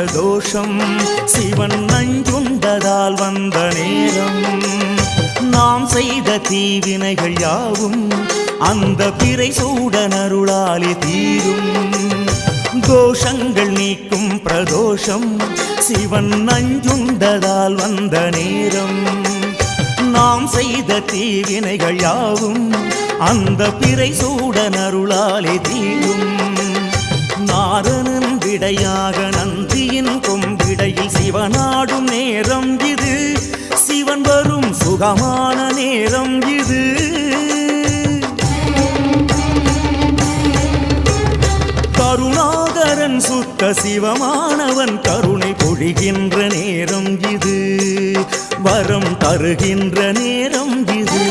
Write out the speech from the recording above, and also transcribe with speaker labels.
Speaker 1: பிரதோஷம் சிவன் நஞ்சுண்டதால் வந்த நேரம் நாம் செய்த தீவினைகள் யாவும் அந்த பிறை சூடனருளாலே தீரும் தோஷங்கள் நீக்கும் பிரதோஷம் சிவன் நஞ்சுண்டதால் வந்த நேரம் நாம் செய்த தீவினைகள் யாவும் அந்த பிறை சூடனருளாலே தீரும் நாரணன் விடையாக நந்தியின் கொம்பிடையில் சிவனாடும் நேரம் இது சிவன் வரும் சுகமான நேரம் இது கருணாகரன் சுத்த சிவமானவன் கருணை பொழிகின்ற நேரம் இது வரம் தருகின்ற நேரம் இது